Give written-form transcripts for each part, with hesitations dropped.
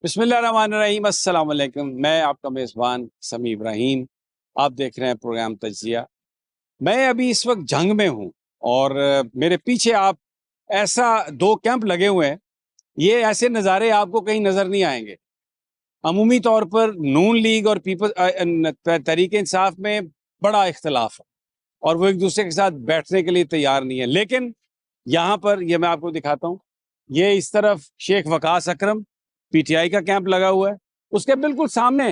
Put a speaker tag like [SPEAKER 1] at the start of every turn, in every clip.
[SPEAKER 1] بسم اللہ الرحمن الرحیم۔ السلام علیکم، میں آپ کا میزبان سمیع ابراہیم۔ آپ دیکھ رہے ہیں پروگرام تجزیہ۔ میں ابھی اس وقت جنگ میں ہوں اور میرے پیچھے آپ ایسا دو کیمپ لگے ہوئے ہیں، یہ ایسے نظارے آپ کو کہیں نظر نہیں آئیں گے۔ عمومی طور پر نون لیگ اور تحریک انصاف میں بڑا اختلاف ہے اور وہ ایک دوسرے کے ساتھ بیٹھنے کے لیے تیار نہیں ہے، لیکن یہاں پر یہ میں آپ کو دکھاتا ہوں، یہ اس طرف شیخ وقاص اکرم پی ٹی آئی کا کیمپ لگا ہوا ہے، اس کے بالکل سامنے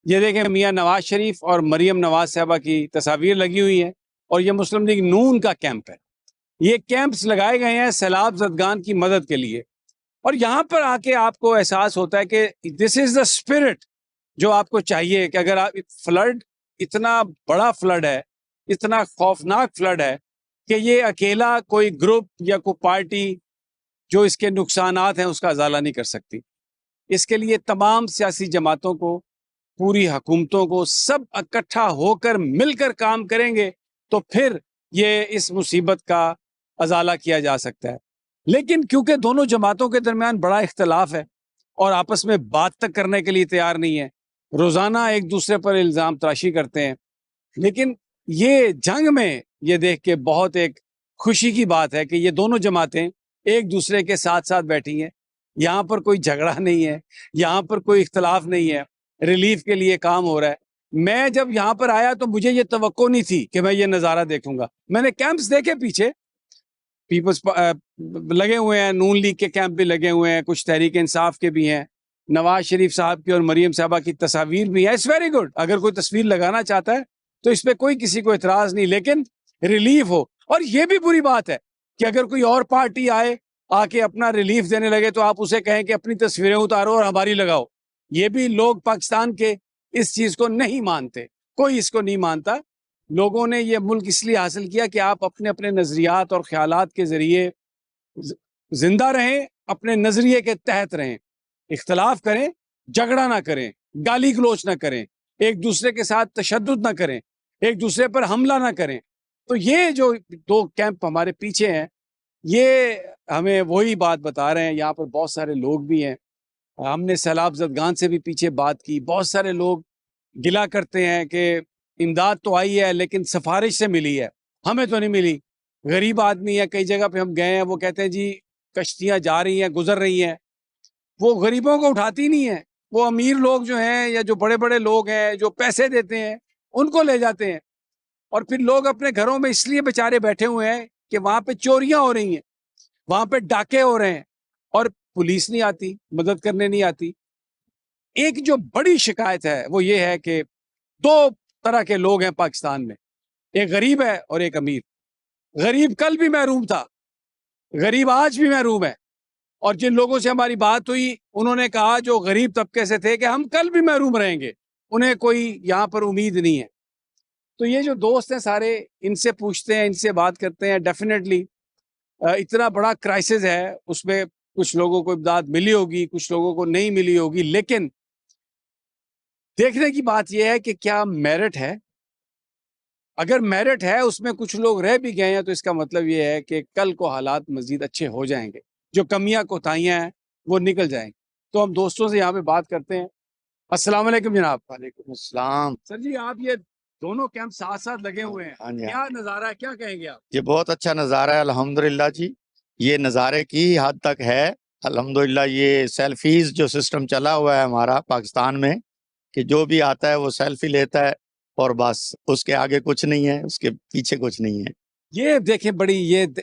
[SPEAKER 1] یہ دیکھیں میاں نواز شریف اور مریم نواز صاحبہ کی تصاویر لگی ہوئی ہیں، اور یہ مسلم لیگ نون کا کیمپ ہے۔ یہ کیمپس لگائے گئے ہیں سیلاب زدگان کی مدد کے لیے، اور یہاں پر آ کے آپ کو احساس ہوتا ہے کہ دس از دا اسپرٹ جو آپ کو چاہیے کہ اگر آپ فلڈ، اتنا بڑا فلڈ ہے، اتنا خوفناک فلڈ ہے کہ یہ اکیلا کوئی گروپ یا کوئی پارٹی جو اس کے نقصانات ہیں اس کا ازالہ نہیں کر سکتی۔ اس کے لیے تمام سیاسی جماعتوں کو، پوری حکومتوں کو، سب اکٹھا ہو کر مل کر کام کریں گے تو پھر یہ اس مصیبت کا ازالہ کیا جا سکتا ہے۔ لیکن کیونکہ دونوں جماعتوں کے درمیان بڑا اختلاف ہے اور آپس میں بات تک کرنے کے لیے تیار نہیں ہے، روزانہ ایک دوسرے پر الزام تراشی کرتے ہیں، لیکن یہ جنگ میں یہ دیکھ کے بہت ایک خوشی کی بات ہے کہ یہ دونوں جماعتیں ایک دوسرے کے ساتھ ساتھ بیٹھی ہیں۔ یہاں پر کوئی جھگڑا نہیں ہے، یہاں پر کوئی اختلاف نہیں ہے، ریلیف کے لیے کام ہو رہا ہے۔ میں جب یہاں پر آیا تو مجھے یہ توقع نہیں تھی کہ میں یہ نظارہ دیکھوں گا۔ میں نے کیمپس دیکھے پیچھے، پیپلز لگے ہوئے ہیں، نون لیگ کے کیمپ بھی لگے ہوئے ہیں، کچھ تحریک انصاف کے بھی ہیں، نواز شریف صاحب کی اور مریم صاحبہ کی تصاویر بھی ہیں۔ اٹس ویری گڈ، اگر کوئی تصویر لگانا چاہتا ہے تو اس پہ کوئی کسی کو اعتراض نہیں، لیکن ریلیف ہو۔ اور یہ بھی بری بات ہے کہ اگر کوئی اور پارٹی آئے آ کے اپنا ریلیف دینے لگے تو آپ اسے کہیں کہ اپنی تصویریں اتارو اور ہماری لگاؤ۔ یہ بھی لوگ پاکستان کے اس چیز کو نہیں مانتے، کوئی اس کو نہیں مانتا۔ لوگوں نے یہ ملک اس لیے حاصل کیا کہ آپ اپنے اپنے نظریات اور خیالات کے ذریعے زندہ رہیں، اپنے نظریے کے تحت رہیں، اختلاف کریں، جھگڑا نہ کریں، گالی گلوچ نہ کریں، ایک دوسرے کے ساتھ تشدد نہ کریں، ایک دوسرے پر حملہ نہ کریں۔ تو یہ جو دو کیمپ ہمارے پیچھے ہیں، یہ ہمیں وہی بات بتا رہے ہیں۔ یہاں پر بہت سارے لوگ بھی ہیں، ہم نے سیلاب زدگان سے بھی پیچھے بات کی، بہت سارے لوگ گلا کرتے ہیں کہ امداد تو آئی ہے لیکن سفارش سے ملی ہے، ہمیں تو نہیں ملی۔ غریب آدمی ہے، کئی جگہ پہ ہم گئے ہیں، وہ کہتے ہیں جی کشتیاں جا رہی ہیں، گزر رہی ہیں، وہ غریبوں کو اٹھاتی نہیں ہیں، وہ امیر لوگ جو ہیں یا جو بڑے بڑے لوگ ہیں جو پیسے دیتے ہیں ان کو لے جاتے ہیں، اور پھر لوگ اپنے گھروں میں اس لیے بیچارے بیٹھے ہوئے ہیں کہ وہاں پہ چوریاں ہو رہی ہیں، وہاں پہ ڈاکے ہو رہے ہیں، اور پولیس نہیں آتی، مدد کرنے نہیں آتی۔ ایک جو بڑی شکایت ہے وہ یہ ہے کہ دو طرح کے لوگ ہیں پاکستان میں، ایک غریب ہے اور ایک امیر۔ غریب کل بھی محروم تھا، غریب آج بھی محروم ہے، اور جن لوگوں سے ہماری بات ہوئی انہوں نے کہا جو غریب طبقے سے تھے کہ ہم کل بھی محروم رہیں گے، انہیں کوئی یہاں پر امید نہیں ہے۔ تو یہ جو دوست ہیں سارے، ان سے پوچھتے ہیں، ان سے بات کرتے ہیں، ڈیفینیٹلی اتنا بڑا کرائسس ہے، اس میں کچھ لوگوں کو امداد ملی ہوگی، کچھ لوگوں کو نہیں ملی ہوگی، لیکن دیکھنے کی بات یہ ہے کہ کیا میرٹ ہے۔ اگر میرٹ ہے، اس میں کچھ لوگ رہ بھی گئے ہیں، تو اس کا مطلب یہ ہے کہ کل کو حالات مزید اچھے ہو جائیں گے، جو کمیاں کوتاہیاں ہیں وہ نکل جائیں گی۔ تو ہم دوستوں سے یہاں پہ بات کرتے ہیں۔ السلام علیکم جناب۔
[SPEAKER 2] وعلیکم السلام۔
[SPEAKER 1] سر جی، آپ یہ دونوں کیمپ ساتھ ساتھ لگے ہوئے ہیں،
[SPEAKER 2] ہاں جی،
[SPEAKER 1] کیا نظارہ ہے، کیا کہیں گے آپ؟
[SPEAKER 2] یہ بہت اچھا نظارہ ہے الحمدللہ جی، یہ نظارے کی حد تک ہے الحمدللہ۔ یہ سیلفیز جو سسٹم چلا ہوا ہے ہمارا پاکستان میں، کہ جو بھی آتا ہے وہ سیلفی لیتا ہے اور بس، اس کے آگے کچھ نہیں ہے، اس کے پیچھے کچھ نہیں ہے۔
[SPEAKER 1] یہ دیکھیں بڑی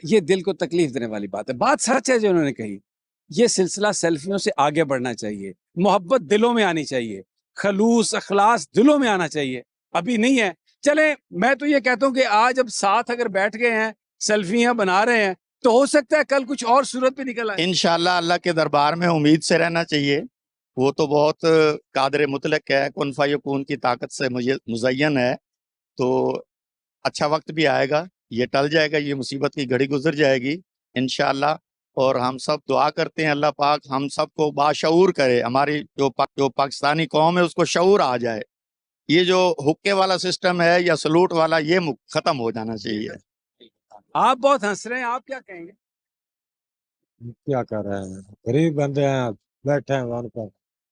[SPEAKER 1] یہ دل کو تکلیف دینے والی بات ہے۔ بات سچ ہے جو انہوں نے کہی، یہ سلسلہ سیلفیوں سے آگے بڑھنا چاہیے، محبت دلوں میں آنی چاہیے، خلوص اخلاص دلوں میں آنا چاہیے، ابھی نہیں ہے۔ چلیں، میں تو یہ کہتا ہوں کہ آج اب ساتھ اگر بیٹھ گئے ہیں، سیلفیاں بنا رہے ہیں، تو ہو سکتا ہے کل کچھ اور صورت بھی نکل آئے۔
[SPEAKER 2] انشاءاللہ اللہ کے دربار میں امید سے رہنا چاہیے، وہ تو بہت قادر مطلق ہے، کن فیکون کی طاقت سے مزین ہے، تو اچھا وقت بھی آئے گا، یہ ٹل جائے گا، یہ مصیبت کی گھڑی گزر جائے گی انشاءاللہ۔ اور ہم سب دعا کرتے ہیں اللہ پاک ہم سب کو باشعور کرے، ہماری جو پاکستانی قوم ہے اس کو شعور آ جائے، یہ جو حکے والا سسٹم ہے یا سلوٹ والا، یہ ختم ہو جانا چاہیے۔
[SPEAKER 1] آپ بہت ہنس رہے ہیں، آپ کیا کہیں گے؟
[SPEAKER 3] کیا کر رہے ہیں، غریب بندے ہیں، بیٹھے ہیں وہاں پر،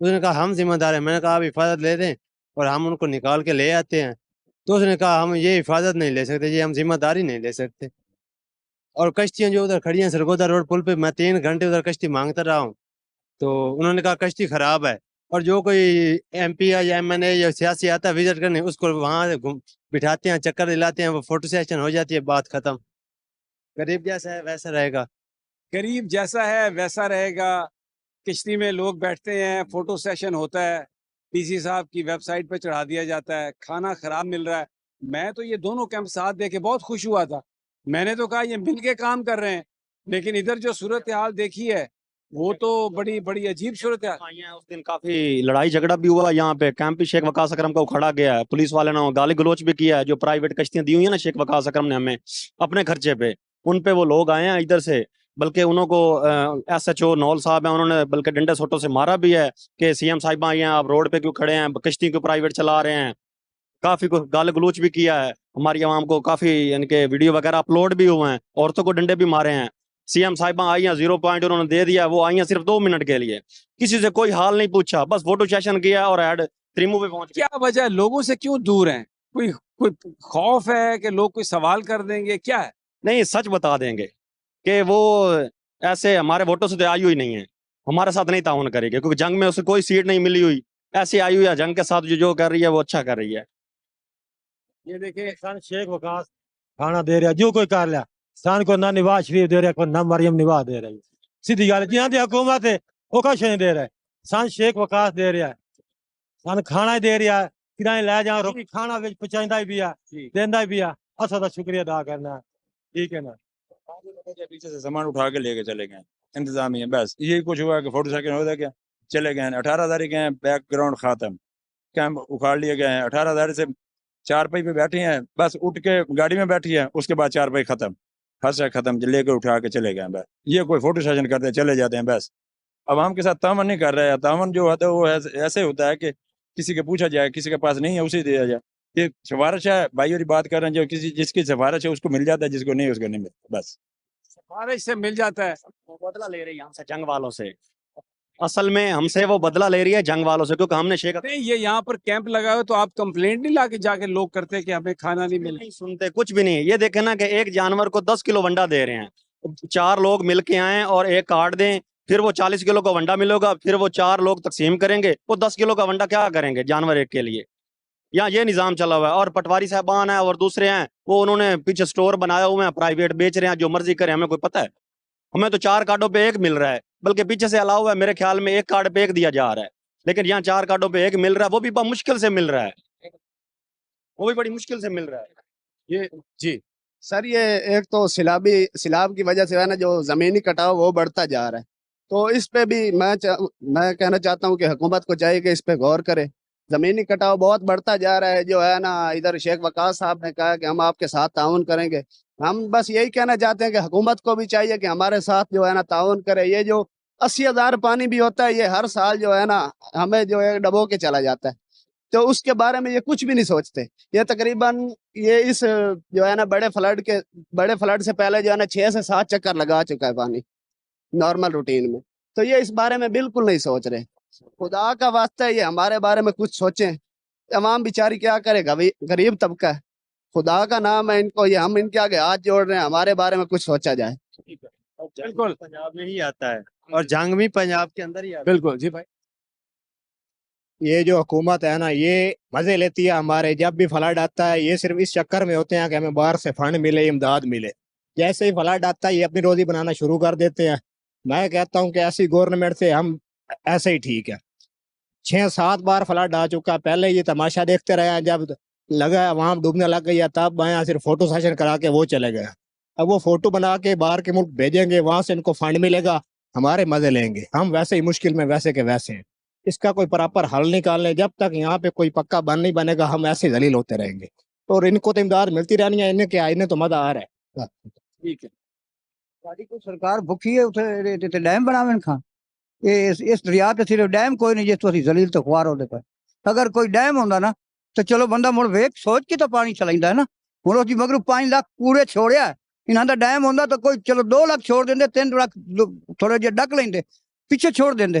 [SPEAKER 4] اس نے کہا ہم ذمہ دار ہیں. میں نے کہا آپ حفاظت لے دیں اور ہم ان کو نکال کے لے آتے ہیں. تو اس نے کہا ہم یہ حفاظت نہیں لے سکتے، یہ ہم ذمہ داری نہیں لے سکتے. اور کشتیاں جو ادھر کھڑی ہیں سرگودا روڈ پل پہ، میں 3 گھنٹے ادھر کشتی مانگتا رہا ہوں، تو انہوں نے کہا کشتی خراب ہے. اور جو کوئی ایم پی یا ایم این اے یا سیاسی آتا ہے وزٹ کرنے، اس کو وہاں بٹھاتے ہیں، چکر دلاتے ہیں، وہ فوٹو سیشن ہو جاتی ہے، بات ختم. غریب جیسا ہے ویسا رہے گا.
[SPEAKER 1] قریب جیسا ہے ویسا رہے گا. کشتی میں لوگ بیٹھتے ہیں، فوٹو سیشن ہوتا ہے، پی سی صاحب کی ویب سائٹ پہ چڑھا دیا جاتا ہے، کھانا خراب مل رہا ہے. میں تو یہ دونوں کیمپ ساتھ دے کے بہت خوش ہوا تھا. میں نے تو کہا یہ مل کے کام کر رہے ہیں، لیکن ادھر جو صورتحال دیکھی ہے وہ تو بڑی بڑی عجیب صورتحال.
[SPEAKER 5] اس دن کافی لڑائی جھگڑا بھی ہوا یہاں پہ. کیمپ شیخ وقاص اکرم کو کھڑا گیا ہے، پولیس والے نے گالی گلوچ بھی کیا ہے. جو پرائیویٹ کشتیاں دی ہوئی ہیں نا شیخ وقاص اکرم نے ہمیں اپنے خرچے پہ، ان پہ وہ لوگ آئے ہیں ادھر سے، بلکہ انہوں کو ایس ایچ او نول صاحب ہیں، انہوں نے بلکہ ڈنڈے سوٹوں سے مارا بھی ہے کہ سی ایم صاحبہ آئی ہیں، آپ روڈ پہ کیوں کھڑے ہیں، کشتی کیوں پرائیویٹ چلا رہے ہیں. کافی کو گال گلوچ بھی کیا ہے ہماری عوام کو. کافی یعنی کہ ویڈیو وغیرہ اپلوڈ بھی ہوئے ہیں. عورتوں کو ڈنڈے بھی مارے ہیں. سی ایم صاحبہ آئی ہیں 0 پوائنٹ انہوں نے دے دیا، وہ آئی ہیں صرف 2 منٹ کے لیے، کسی سے کوئی حال نہیں پوچھا، بس فوٹو سیشن کیا اور ایڈ تریمو پہ پہنچ گیا.
[SPEAKER 1] کیا وجہ ہے؟ لوگوں سے کیوں دور ہیں؟ کوئی خوف ہے کہ لوگ کوئی سوال کر دیں گے؟ کیا ہے؟
[SPEAKER 5] نہیں، سچ بتا دیں گے کہ وہ ایسے ہمارے ووٹوں سے تو آئی ہوئی نہیں ہے، ہمارے ساتھ نہیں تعاون کرے گی، کیونکہ جنگ میں اسے کوئی سیٹ نہیں ملی ہوئی. ایسی آئی ہوئی ہے جنگ کے ساتھ، جو کر رہی ہے وہ اچھا کر رہی ہے.
[SPEAKER 3] یہ دیکھیں سن شیخ وقاص کھانا دے رہا جو کوئی کر لیا، سن کو نہ نواز شریف دے رہا کو نہ مریم نواز دے رہی. سیدھی گل جہاں دی حکومت ہے وہ کچھ نہیں دے رہا ہے. سن شیخ وقاص دے رہا ہے، سن کھانا ہی دے رہا ہے، کدھر لے جا روٹی کھانا پہنچائی بھی ہے، دینا بھی ہے. اصل کا شکریہ ادا کرنا ہے. ٹھیک ہے نا.
[SPEAKER 6] پیچھے سے سامان اٹھا کے لے کے چلے گئے انتظامیہ، بس یہی کچھ ہوا کہ فوٹو سیشن ہو گیا، چلے گئے. 18 تاریخ ہیں، بیک گراؤنڈ ختم، کیمپ اکھاڑ لیے گئے ہیں. 18 سے 4 پائی پہ بیٹھے ہیں، بس اٹھ کے گاڑی میں بیٹھی ہیں، اس کے بعد 4 پائی ختم، خرچہ ختم، لے کے اٹھا کے چلے گئے. بس یہ کوئی فوٹو سیشن کرتے چلے جاتے ہیں. بس عوام کے ساتھ تعاون نہیں کر رہے ہیں. تعاون جو ہوتا ہے وہ ایسے ہوتا ہے کہ کسی کے پوچھا جائے، کسی کے پاس نہیں ہے اسے دیا جائے. یہ سفارش ہے، بھائی اور بات کر رہے ہیں، جو جس کی سفارش ہے اس کو مل جاتا ہے، جس کو نہیں اس کو نہیں ملتا. بس
[SPEAKER 1] سفارش سے مل جاتا ہے.
[SPEAKER 5] وہ بدلہ لے رہی ہے ہم سے، جنگ والوں سے. اصل میں ہم سے وہ بدلہ لے رہی ہے جنگ والوں سے، کیونکہ ہم نے شیخ
[SPEAKER 1] نہیں، یہ یہاں پر کیمپ لگا ہو تو آپ کمپلینٹ نہیں لا کے جا کے لوگ کرتے کہ ہمیں کھانا نہیں مل
[SPEAKER 5] نہیں سنتے کچھ بھی نہیں. یہ دیکھیں نا کہ ایک جانور کو 10 کلو ونڈا دے رہے ہیں، 4 لوگ مل کے آئیں اور ایک کاٹ دیں، پھر وہ 40 کلو کا ونڈا ملے گا، پھر وہ 4 لوگ تقسیم کریں گے، وہ 10 کلو کا ونڈا کیا کریں گے جانور ایک کے لیے؟ یہاں یہ نظام چلا ہوا ہے. اور پٹواری صاحبان ہیں اور دوسرے ہیں، وہ انہوں نے پیچھے سٹور بنایا ہوئے ہیں، پرائیویٹ بیچ رہے ہیں، جو مرضی کریں، ہمیں کوئی پتہ ہے؟ ہمیں تو 4 کارڈوں پہ 1 مل رہا ہے، بلکہ پیچھے سے الاؤ ہے، میرے خیال میں 1 کارڈ پہ 1 دیا جا رہا ہے، لیکن یہاں 4 کارڈوں پہ 1 مل رہا ہے، وہ بھی بہت مشکل سے مل رہا ہے، وہ بھی بڑی مشکل سے مل رہا ہے.
[SPEAKER 1] یہ جی
[SPEAKER 7] سر یہ ایک تو سیلاب کی وجہ سے ہے نا جو زمینی کٹاؤ وہ بڑھتا جا رہا ہے، تو اس پہ بھی میں کہنا چاہتا ہوں کہ حکومت کو چاہیے کہ اس پہ غور کرے. زمینی کٹاؤ بہت بڑھتا جا رہا ہے، جو ہے نا ادھر شیخ وقاص صاحب نے کہا کہ ہم آپ کے ساتھ تعاون کریں گے. ہم بس یہی کہنا چاہتے ہیں کہ حکومت کو بھی چاہیے کہ ہمارے ساتھ جو ہے نا تعاون کرے. یہ جو 80,000 پانی بھی ہوتا ہے، یہ ہر سال جو ہے نا ہمیں جو ہے ڈبو کے چلا جاتا ہے، تو اس کے بارے میں یہ کچھ بھی نہیں سوچتے. یہ تقریباً یہ اس جو ہے نا بڑے فلڈ سے پہلے جو ہے نا 6 سے 7 چکر لگا چکا ہے پانی نارمل روٹین میں، تو یہ اس بارے میں بالکل نہیں سوچ رہے. خدا کا واسطہ ہے یہ ہمارے بارے میں کچھ سوچیں. عوام بیچاری کیا کرے گا، غریب طبقہ ہے، خدا کا نام ہے ان کو، یہ ہم ان کے آگے ہاتھ جوڑ رہے ہیں، ہمارے بارے میں کچھ سوچا جائے.
[SPEAKER 4] بالکل پنجاب میں ہی آتا ہے اور جنگ بھی پنجاب کے اندر ہی آتا ہے.
[SPEAKER 1] بالکل جی بھائی.
[SPEAKER 8] یہ جو حکومت ہے نا یہ مزے لیتی ہے ہمارے. جب بھی فلڈ آتا ہے یہ صرف اس چکر میں ہوتے ہیں کہ ہمیں باہر سے فنڈ ملے، امداد ملے. جیسے ہی فلڈ آتا ہے یہ اپنی روزی بنانا شروع کر دیتے ہیں. میں کہتا ہوں کہ ایسی گورنمنٹ سے ہم ایسے ہی ٹھیک ہے. 6-7 بار فلڈ آ چکا، پہلے یہ تماشا دیکھتے رہے ہیں، جب لگا عوام ڈوبنے لگ گئی ہے تب آیا صرف فوٹو سیشن کرا کے وہ چلے گئے. اب وہ فوٹو بنا کے باہر کے ملک بھیجیں گے، وہاں سے ان کو فنڈ ملے گا، ہمارے مزے لیں گے. ہم ویسے ہی مشکل میں ویسے کے ویسے ہیں. اس کا کوئی پراپر حل نکال لیں. جب تک یہاں پہ کوئی پکا بند نہیں بنے گا ہم ایسے ذلیل ہوتے رہیں گے. اور ان کو تو امداد ملتی رہنی ہے، انہیں تو مزہ آ رہا ہے.
[SPEAKER 1] ٹھیک ہے.
[SPEAKER 9] ساری کوئی سرکار بھوکی ہے اتنے ڈیم بناویں کھان. اس دریا تے صرف ڈیم کوئی نہیں جس تو اسی ذلیل تو خوار ہوتے پے. اگر کوئی ڈیم ہوندا نا تو چلو بندہ مڑ ویک سوچ کے تو پانی چلائندا ہے نا. ہن اسی مگر 5 لاکھ کوڑے چھوڑیا ہے. انہاں دا ڈیم ہوندا تو کوئی چلو 2 لاکھ چھوڑ دیندے، 3 لاکھ تھوڑے جے ڈک لیندے، پیچھے چھوڑ دیندے.